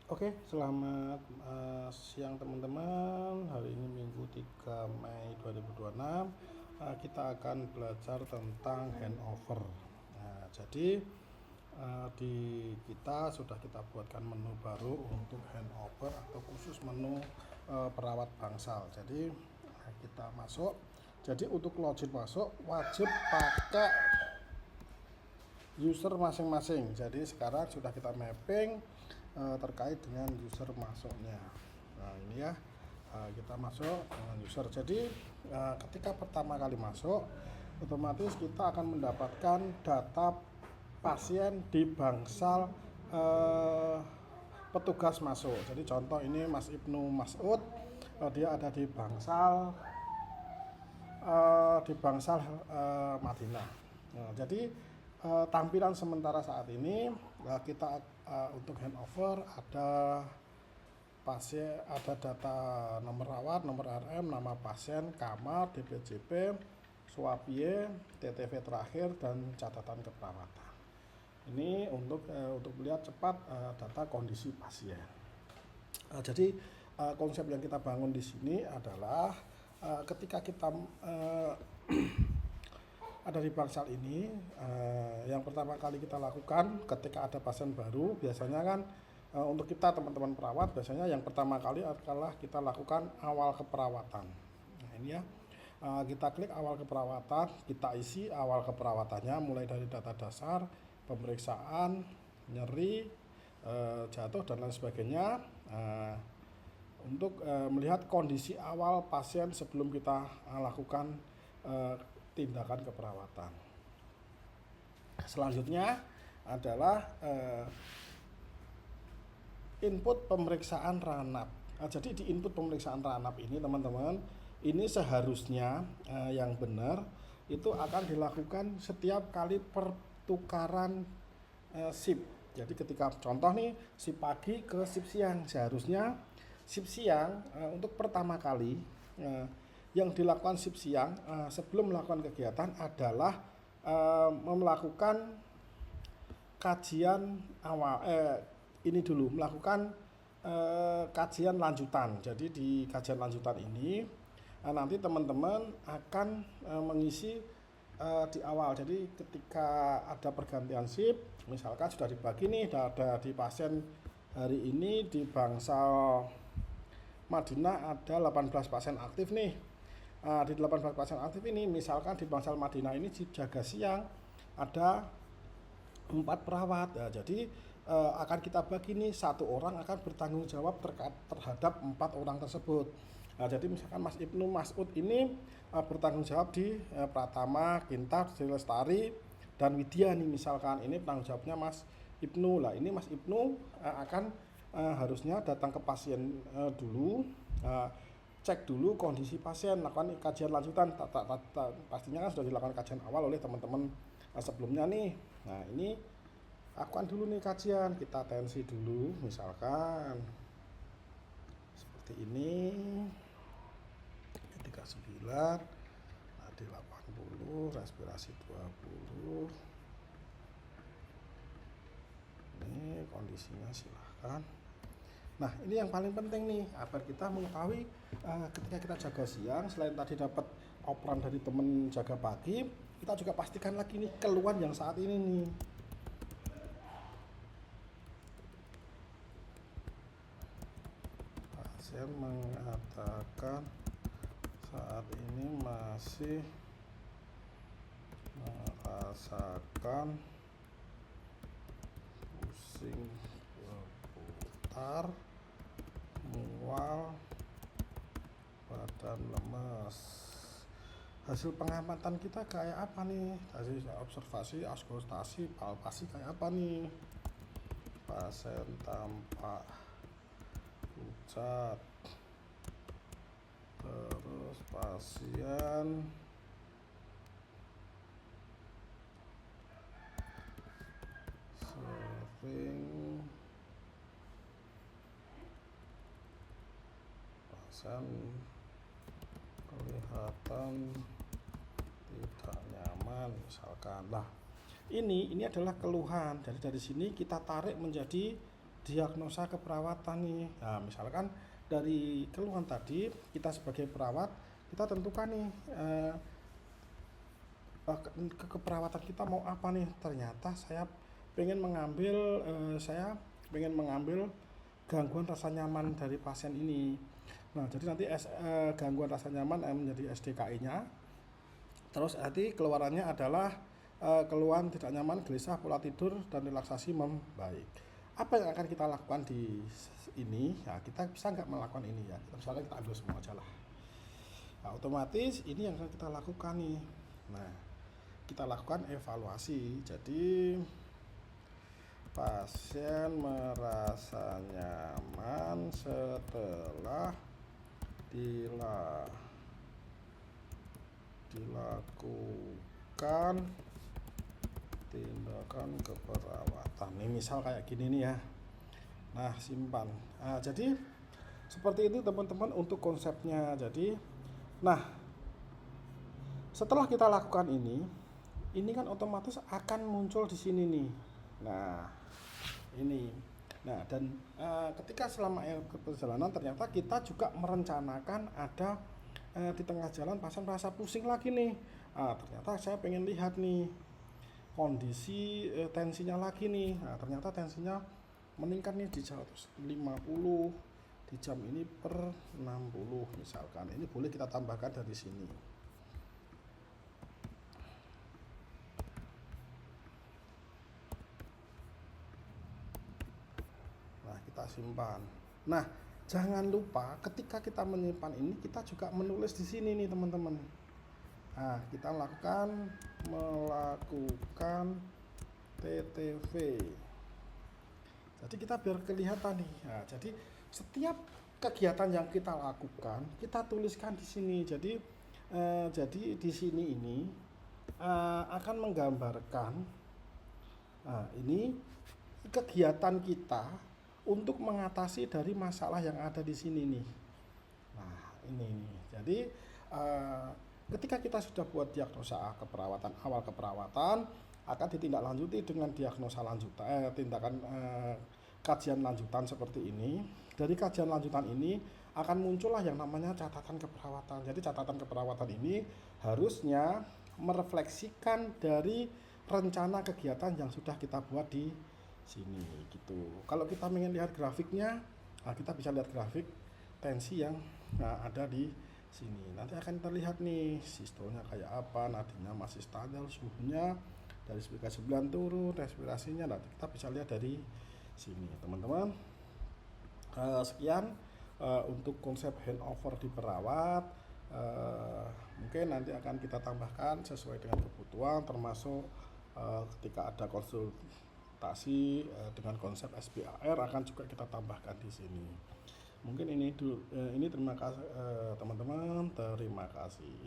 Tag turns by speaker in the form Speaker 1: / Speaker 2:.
Speaker 1: Oke, selamat siang teman-teman. Hari ini Minggu 3 Mei 2026. Kita akan belajar tentang handover. Nah, jadi di kita sudah kita buatkan menu baru untuk handover atau khusus menu perawat bangsal. Jadi kita masuk. Jadi untuk login masuk wajib pakai user masing-masing. Jadi sekarang sudah kita mapping terkait dengan user masuknya. Nah ini ya, kita masuk dengan user. Jadi ketika pertama kali masuk, otomatis kita akan mendapatkan data pasien di bangsal petugas masuk. Jadi contoh ini Mas Ibnu Mas'ud, dia ada di bangsal Madinah. Nah, jadi tampilan sementara saat ini kita untuk handover ada pasien, ada data nomor rawat, nomor RM, nama pasien, kamar, DPJP, swabie, TTV terakhir, dan catatan keperawatan. Ini untuk melihat cepat data kondisi pasien. Jadi konsep yang kita bangun di sini adalah ketika kita ada di bangsal ini, yang pertama kali kita lakukan ketika ada pasien baru, biasanya kan untuk kita teman-teman perawat, biasanya yang pertama kali adalah kita lakukan awal keperawatan. Nah ini ya, kita klik awal keperawatan, kita isi awal keperawatannya mulai dari data dasar, pemeriksaan, nyeri, jatuh dan lain sebagainya, untuk melihat kondisi awal pasien sebelum kita lakukan tindakan keperawatan. Selanjutnya adalah input pemeriksaan ranap. Jadi di input pemeriksaan ranap ini teman-teman, ini seharusnya yang benar itu akan dilakukan setiap kali pertukaran shift. Jadi ketika contoh nih shift pagi ke shift siang, seharusnya shift siang untuk pertama kali yang dilakukan shift siang sebelum melakukan kegiatan adalah melakukan kajian awal, ini dulu melakukan kajian lanjutan. Jadi di kajian lanjutan ini nanti teman-teman akan mengisi di awal. Jadi ketika ada pergantian shift, misalkan sudah dibagi nih, ada di pasien hari ini di bangsal Madinah ada 18 pasien aktif nih. Di 18 pasien aktif ini, misalkan di bangsal Madinah ini jaga siang ada 4 perawat. Nah, jadi akan kita bagi nih, satu orang akan bertanggung jawab terhadap 4 orang tersebut. Nah, jadi misalkan Mas Ibnu Mas'ud ini bertanggung jawab di Pratama, Kintar, Sri Lestari, dan Widya nih, misalkan ini tanggung jawabnya Mas Ibnu. Lah ini Mas Ibnu akan harusnya datang ke pasien dulu, cek dulu kondisi pasien, lakukan kajian lanjutan. Pastinya kan sudah dilakukan kajian awal oleh teman-teman sebelumnya nih. Nah ini lakukan dulu nih kajian, kita tensi dulu misalkan seperti ini, 39, nadi 80, respirasi 20. Ini kondisinya silahkan. Nah ini yang paling penting nih, agar kita mengetahui ketika kita jaga siang, selain tadi dapat operan dari temen jaga pagi, kita juga pastikan lagi nih keluhan yang saat ini nih. Pasien mengatakan saat ini masih merasakan pusing berputar, mual, badan lemas. Hasil pengamatan kita kayak apa nih? Tadi observasi, auskultasi, palpasi kayak apa nih? Pasien tampak pucat, terus pasien sering, pasien kelihatan tidak nyaman misalkan. Lah ini adalah keluhan. Jadi dari sini kita tarik menjadi diagnosa keperawatan nih. Nah, misalkan dari keluhan tadi, kita sebagai perawat, kita tentukan nih keperawatan kita mau apa nih. Ternyata saya pengen mengambil gangguan rasa nyaman dari pasien ini. Nah, jadi nanti gangguan rasa nyaman menjadi SDKI-nya. Terus nanti keluarannya adalah keluhan tidak nyaman, gelisah, pola tidur, dan relaksasi membaik. Apa yang akan kita lakukan di ini? Ya, kita bisa nggak melakukan ini ya? Misalnya kita ambil semua aja lah. Nah, otomatis ini yang akan kita lakukan nih. Nah, kita lakukan evaluasi. Jadi pasien merasa nyaman setelah dilakukan tindakan keperawatan. Ini misal kayak gini nih ya. Nah, simpan. Nah, jadi seperti itu teman-teman untuk konsepnya. Jadi, nah, setelah kita lakukan ini kan otomatis akan muncul di sini nih. Nah, ini. Nah, dan ketika selama perjalanan ternyata kita juga merencanakan ada di tengah jalan pasien merasa pusing lagi nih. Ternyata saya pengen lihat nih kondisi tensinya lagi nih. Nah, ternyata tensinya meningkat nih di 150 di jam ini per 60 misalkan. Ini boleh kita tambahkan dari sini. Nah, kita simpan. Nah, jangan lupa ketika kita menyimpan ini kita juga menulis di sini nih teman-teman. Nah, kita melakukan TTV. Jadi kita biar kelihatan nih. Nah, jadi setiap kegiatan yang kita lakukan kita tuliskan di sini. Jadi di sini ini akan menggambarkan ini kegiatan kita untuk mengatasi dari masalah yang ada di sini nih. Nah, ini. Jadi ketika kita sudah buat diagnosa keperawatan, awal keperawatan akan ditindaklanjuti dengan diagnosa lanjutan, kajian lanjutan seperti ini. Dari kajian lanjutan ini akan muncullah yang namanya catatan keperawatan. Jadi catatan keperawatan ini harusnya merefleksikan dari rencana kegiatan yang sudah kita buat di sini gitu. Kalau kita ingin lihat grafiknya, kita bisa lihat grafik tensi yang ada di sini. Nanti akan terlihat nih sistolnya kayak apa, nadinya masih standar, suhunya dari 9 turun, respirasinya. Nanti kita bisa lihat dari sini, teman-teman. Sekian untuk konsep handover di perawat. Mungkin nanti akan kita tambahkan sesuai dengan kebutuhan, termasuk ketika ada konsultasi dengan konsep SPAR akan juga kita tambahkan di sini. Mungkin ini terima kasih teman-teman, terima kasih.